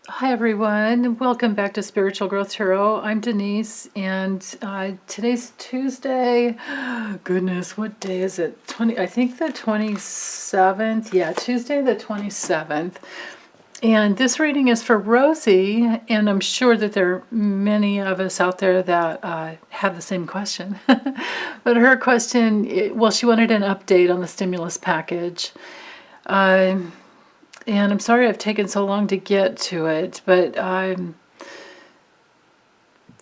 Hi everyone, welcome back to Spiritual Growth Tarot. I'm Denise, and today's Tuesday. Goodness, what day is it? I think the 27th. Yeah, Tuesday the 27th. And this reading is for Rosie, and I'm sure that there are many of us out there that have the same question. But her question, well, she wanted an update on the stimulus package. And I'm sorry I've taken so long to get to it, but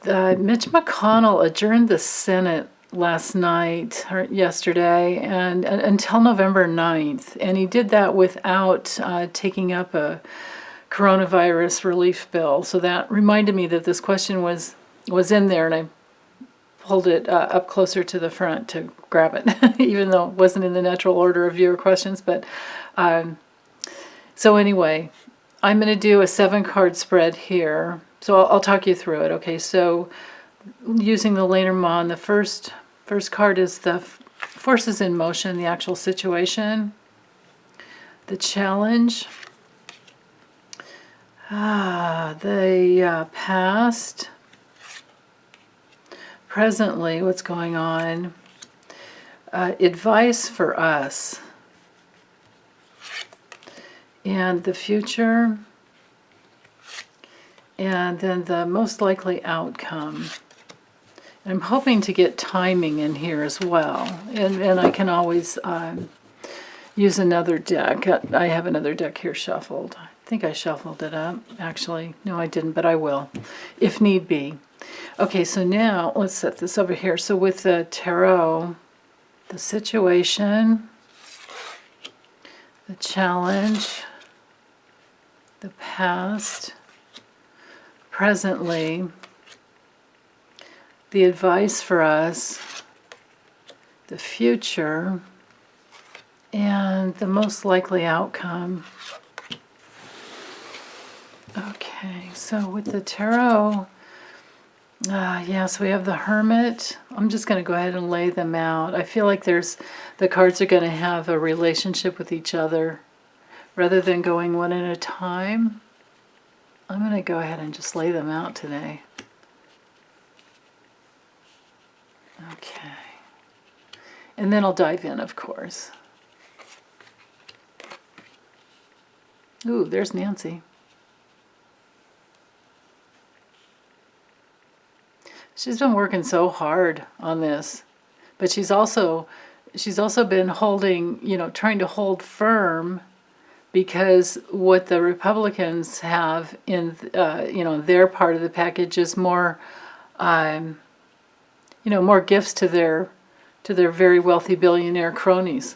Mitch McConnell adjourned the Senate last night or yesterday and until November 9th, and he did that without taking up a coronavirus relief bill. So that reminded me that this question was in there, and I pulled it up closer to the front to grab it, even though it wasn't in the natural order of viewer questions. But so anyway, I'm going to do a 7-card spread here. So I'll talk you through it. Okay, so using the Lenormand, the first card is the forces in motion, the actual situation, the challenge, the past, presently, what's going on, advice for us, and the future, and then the most likely outcome. I'm hoping to get timing in here as well, and I can always use another deck. I have another deck here shuffled. I think I shuffled it up, actually. No, I didn't, but I will, if need be. Okay, so now let's set this over here. So with the tarot, the situation, the challenge, the past, presently, the advice for us, the future, and the most likely outcome. Okay, so with the tarot, yes, we have the Hermit. I'm just going to go ahead and lay them out. I feel like the cards are going to have a relationship with each other. Rather than going one at a time, I'm going to go ahead and just lay them out today. Okay. And then I'll dive in, of course. Ooh, there's Nancy. She's been working so hard on this, but she's also been holding, trying to hold firm, because what the Republicans have in their part of the package is more more gifts to their very wealthy billionaire cronies.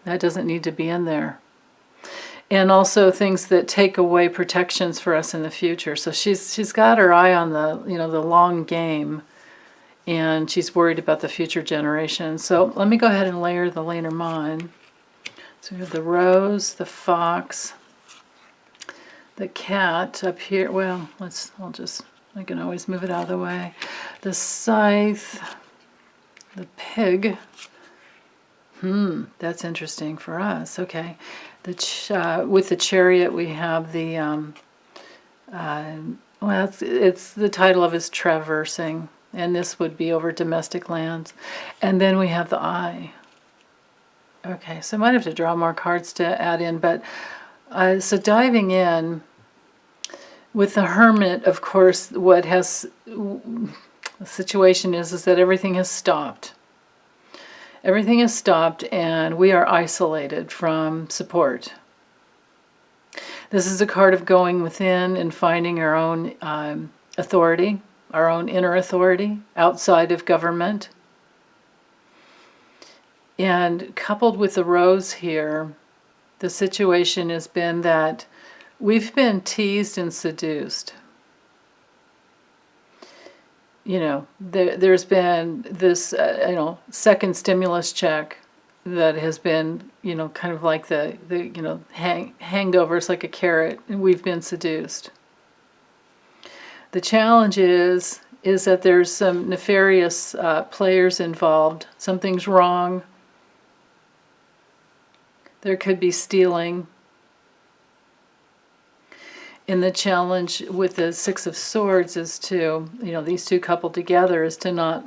That doesn't need to be in there. And also things that take away protections for us in the future. So she's got her eye on the the long game, and she's worried about the future generations. So let me go ahead and layer the Lenormand. So we have the rose, the fox, the cat up here. Well, I can always move it out of the way. The scythe, the pig. That's interesting for us. Okay. With the chariot, we have the, it's the title of his traversing, and this would be over domestic lands. And then we have the eye. Okay, so I might have to draw more cards to add in, but so diving in with the Hermit, of course, the situation is that everything has stopped. Everything is stopped, and we are isolated from support. This is a card of going within and finding our own authority, our own inner authority, outside of government. And coupled with the rose here, the situation has been that we've been teased and seduced. There's been this, second stimulus check that has been, kind of like the hanged over us like a carrot, and we've been seduced. The challenge is that there's some nefarious players involved. Something's wrong. There could be stealing. And the challenge with the Six of Swords is to, these two coupled together, is to not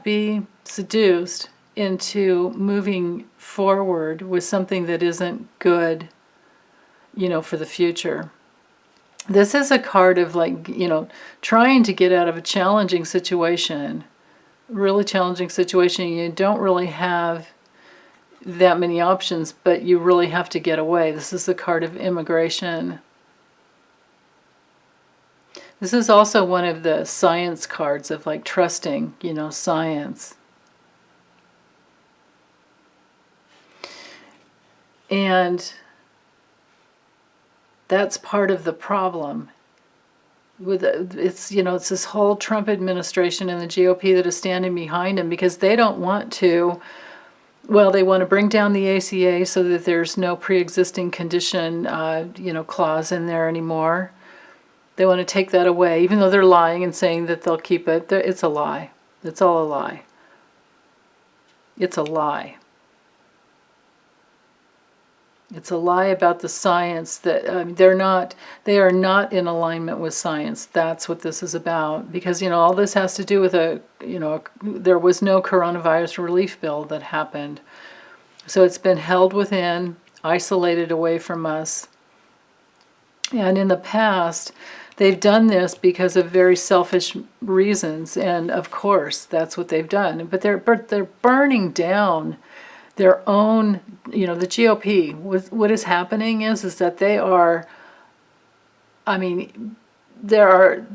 be seduced into moving forward with something that isn't good, for the future. This is a card of trying to get out of a challenging situation, really challenging situation. You don't really have that many options, but you really have to get away. This is the card of immigration. This is also one of the science cards of trusting, science. And that's part of the problem. It's this whole Trump administration and the GOP that is standing behind him, because they don't want to. Well, they want to bring down the ACA so that there's no pre-existing condition, clause in there anymore. They want to take that away, even though they're lying and saying that they'll keep it. It's a lie. It's all a lie. It's a lie. It's a lie about the science that they are not in alignment with science. That's what this is about. Because, all this has to do with there was no coronavirus relief bill that happened. So it's been held within, isolated away from us. And in the past, they've done this because of very selfish reasons. And of course, that's what they've done. But they're burning down their own, the GOP. What is happening is that they are, there are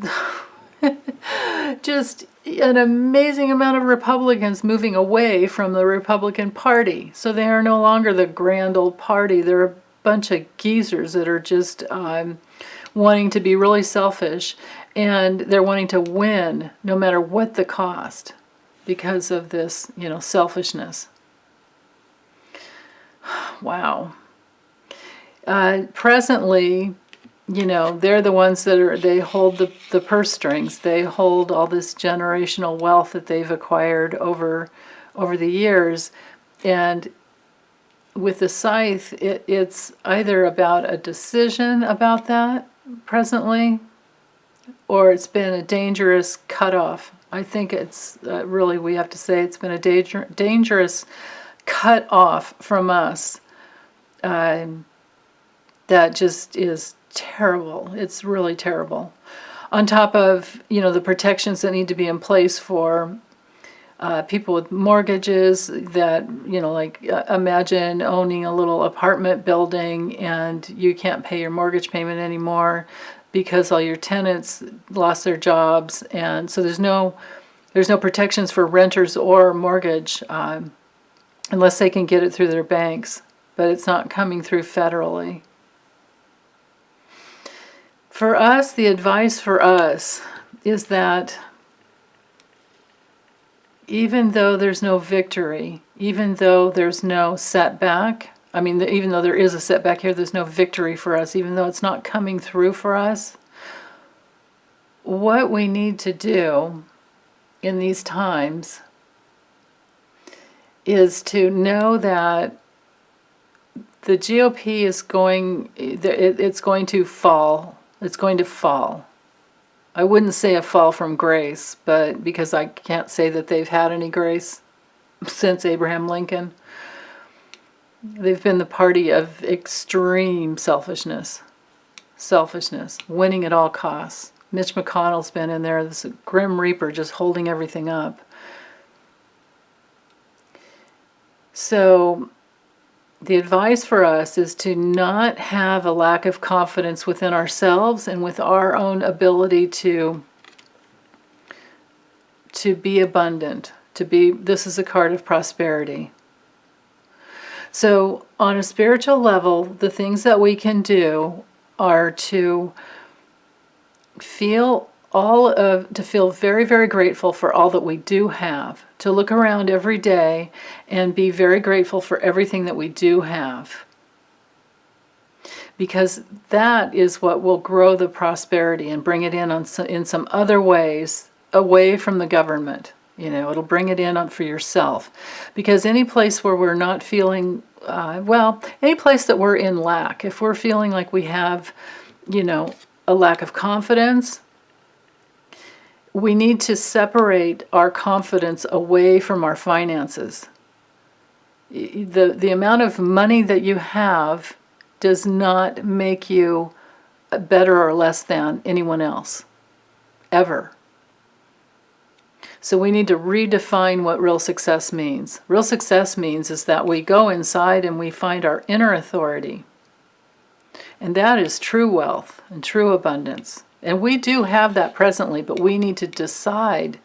just an amazing amount of Republicans moving away from the Republican Party. So they are no longer the grand old party. They're a bunch of geezers that are just wanting to be really selfish, and they're wanting to win no matter what the cost because of this, selfishness. Wow. Presently, they're the ones they hold the purse strings. They hold all this generational wealth that they've acquired over the years. And with the scythe, it's either about a decision about that presently, or it's been a dangerous cutoff. I think it's really, we have to say, it's been a dangerous cut off from us. That just is terrible. It's really terrible. On top of, the protections that need to be in place for people with mortgages that, imagine owning a little apartment building and you can't pay your mortgage payment anymore because all your tenants lost their jobs. And so there's no protections for renters or mortgage unless they can get it through their banks. But it's not coming through federally. For us, the advice for us is that even though there's no victory, even though there's no setback, even though there is a setback here, there's no victory for us, even though it's not coming through for us, what we need to do in these times is to know that the GOP is it's going to fall. It's going to fall. I wouldn't say a fall from grace, but because I can't say that they've had any grace since Abraham Lincoln. They've been the party of extreme selfishness, winning at all costs. Mitch McConnell's been in there, this grim reaper, just holding everything up. So the advice for us is to not have a lack of confidence within ourselves and with our own ability to be abundant, this is a card of prosperity. So on a spiritual level, the things that we can do are to feel very, very grateful for all that we do have, to look around every day and be very grateful for everything that we do have. Because that is what will grow the prosperity and bring it in some other ways away from the government. It'll bring it in for yourself. Because any place where we're not feeling, any place that we're in lack, if we're feeling like we have, a lack of confidence, we need to separate our confidence away from our finances. The amount of money that you have does not make you better or less than anyone else, ever. So we need to redefine what real success means. Real success means is that we go inside and we find our inner authority. And that is true wealth and true abundance. And we do have that presently, but we need to decide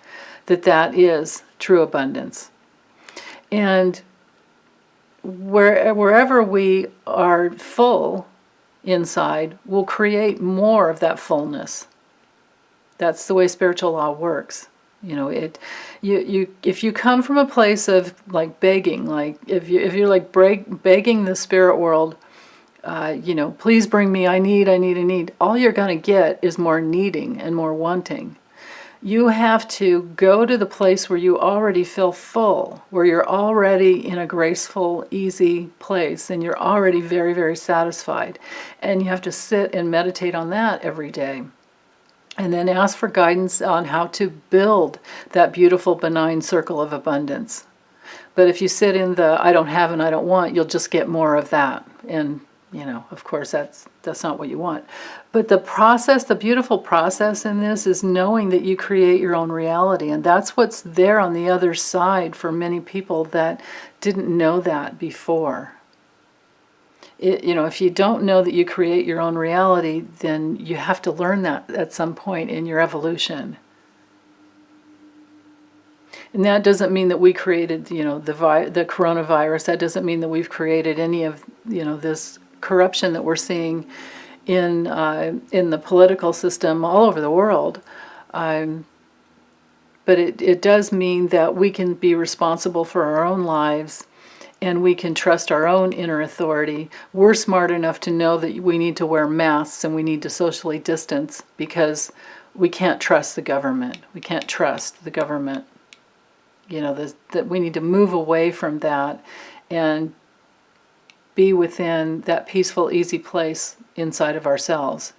that that is true abundance. And wherever we are full inside, we'll create more of that fullness. That's the way spiritual law works. If you come from a place of like begging, like if you're like begging the spirit world, please bring me, I need, all you're going to get is more needing and more wanting. You have to go to the place where you already feel full, where you're already in a graceful, easy place, and you're already very, very satisfied. And you have to sit and meditate on that every day. And then ask for guidance on how to build that beautiful, benign circle of abundance. But if you sit in the I don't have and I don't want, you'll just get more of that. And, of course, that's not what you want. But the process, the beautiful process in this is knowing that you create your own reality. And that's what's there on the other side for many people that didn't know that before. If you don't know that you create your own reality, then you have to learn that at some point in your evolution. And that doesn't mean that we created, the coronavirus. That doesn't mean that we've created any of, this corruption that we're seeing in the political system all over the world. But it does mean that we can be responsible for our own lives. And we can trust our own inner authority. We're smart enough to know that we need to wear masks and we need to socially distance because we can't trust the government. We can't trust the government. That we need to move away from that and be within that peaceful, easy place inside of ourselves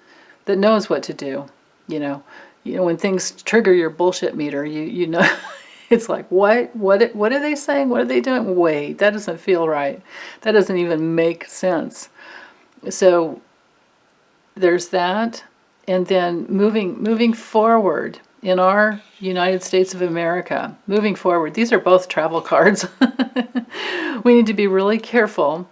that knows what to do. When things trigger your bullshit meter, you know. It's like, what are they saying? What are they doing? Wait, that doesn't feel right. That doesn't even make sense. So there's that. And then moving forward in our United States of America, moving forward, these are both travel cards. We need to be really careful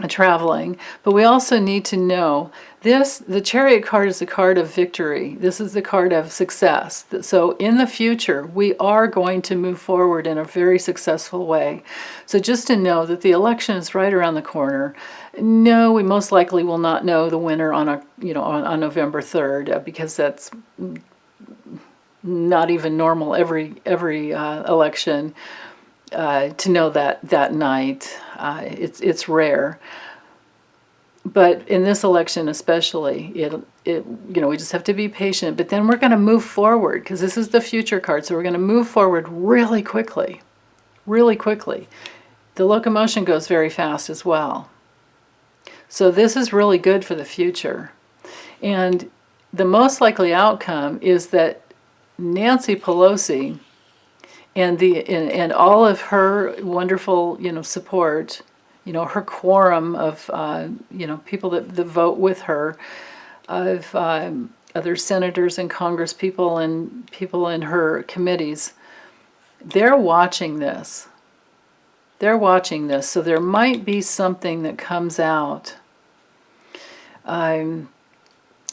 traveling, but we also need to know the Chariot card is the card of victory. This is the card of success. So in the future, we are going to move forward in a very successful way. So just to know that the election is right around the corner. No, we most likely will not know the winner on November 3rd because that's not even normal every election. To know that night, it's rare. But in this election especially, we just have to be patient. But then we're going to move forward because this is the future card. So we're going to move forward really quickly, really quickly. The locomotion goes very fast as well. So this is really good for the future. And the most likely outcome is that Nancy Pelosi and all of her wonderful, support, her quorum of, people that vote with her, of other senators and Congress people and people in her committees, they're watching this. They're watching this. So there might be something that comes out.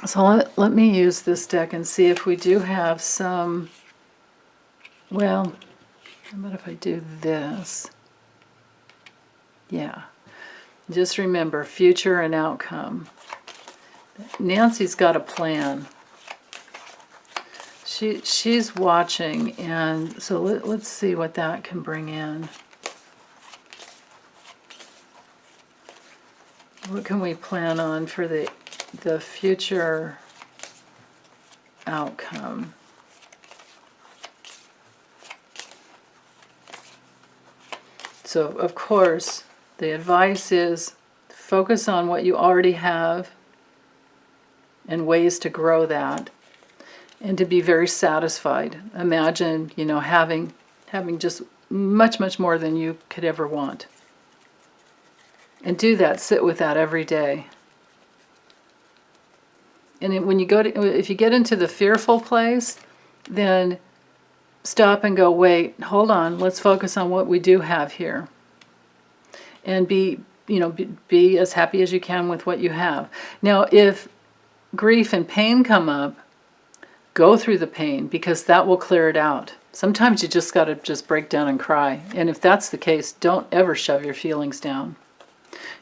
So let me use this deck and see if we do have some, well, how about if I do this? Yeah. Just remember, future and outcome. Nancy's got a plan. She's watching, and so let's see what that can bring in. What can we plan on for the future outcome? So, of course, the advice is focus on what you already have and ways to grow that, and to be very satisfied. Imagine, having just much more than you could ever want. And do that, sit with that every day. And when you if you get into the fearful place, then stop and go, wait, hold on, let's focus on what we do have here. And be as happy as you can with what you have. Now, if grief and pain come up, go through the pain, because that will clear it out. Sometimes you just got to just break down and cry. And if that's the case, don't ever shove your feelings down.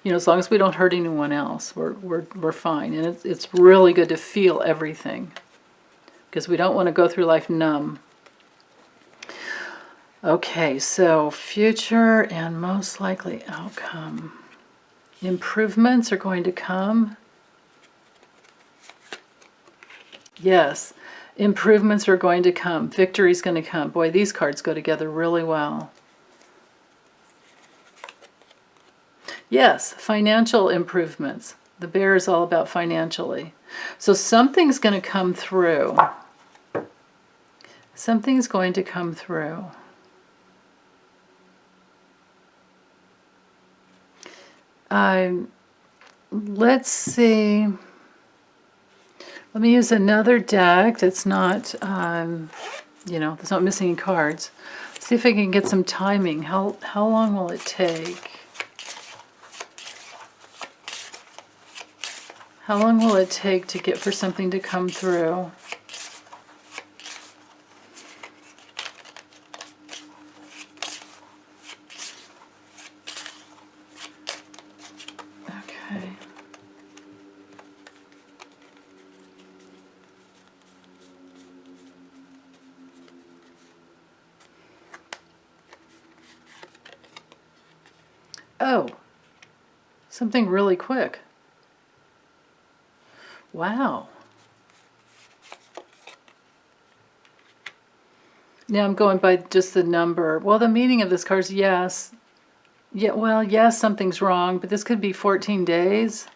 As long as we don't hurt anyone else, we're fine. And it's really good to feel everything, because we don't want to go through life numb. Okay, so future and most likely outcome. Improvements are going to come. Yes, improvements are going to come. Victory's going to come. Boy, these cards go together really well. Yes, financial improvements. The bear is all about financially. So something's going to come through. Something's going to come through. Let's see. Let me use another deck that's not, that's not missing any cards. See if I can get some timing. How long will it take? How long will it take for something to come through? Okay. Oh, something really quick. Wow. Now I'm going by just the number. Well, the meaning of this card is yes. Yeah, well, yes, something's wrong, but this could be 14 days.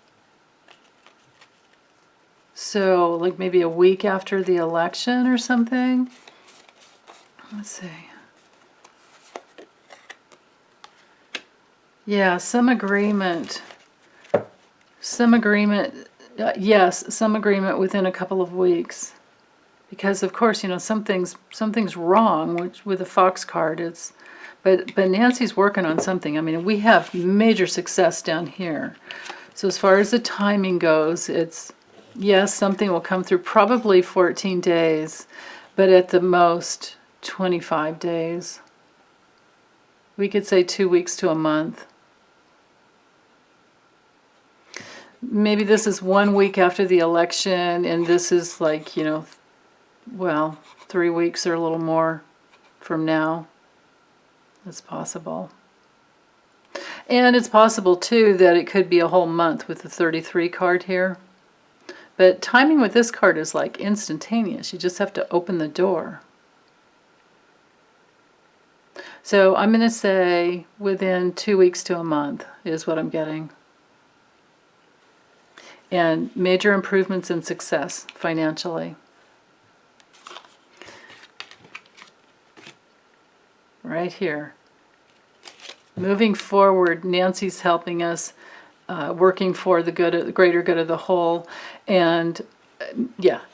So, like maybe a week after the election or something. Let's see. Yeah, some agreement. Yes, some agreement within a couple of weeks. Because of course, something's wrong with the Fox card. But Nancy's working on something. I mean, we have major success down here. So as far as the timing goes, yes, something will come through, probably 14 days, but at the most 25 days. We could say 2 weeks to a month. Maybe this is 1 week after the election, and this is like, 3 weeks or a little more from now. It's possible. And it's possible, too, that it could be a whole month with the 33 card here. But timing with this card is like instantaneous. You just have to open the door. So I'm going to say within 2 weeks to a month is what I'm getting. And major improvements in success financially. Right here. Moving forward, Nancy's helping us, working for the greater good of the whole, and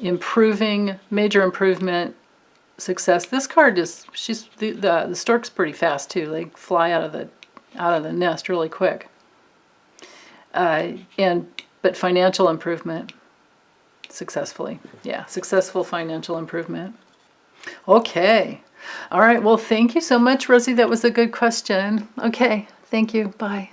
improving, major improvement, success. This card the stork's pretty fast too. They fly out of the nest really quick. But financial improvement, successfully. Yeah, successful financial improvement. Okay. All right. Well, thank you so much, Rosie. That was a good question. Okay. Thank you. Bye.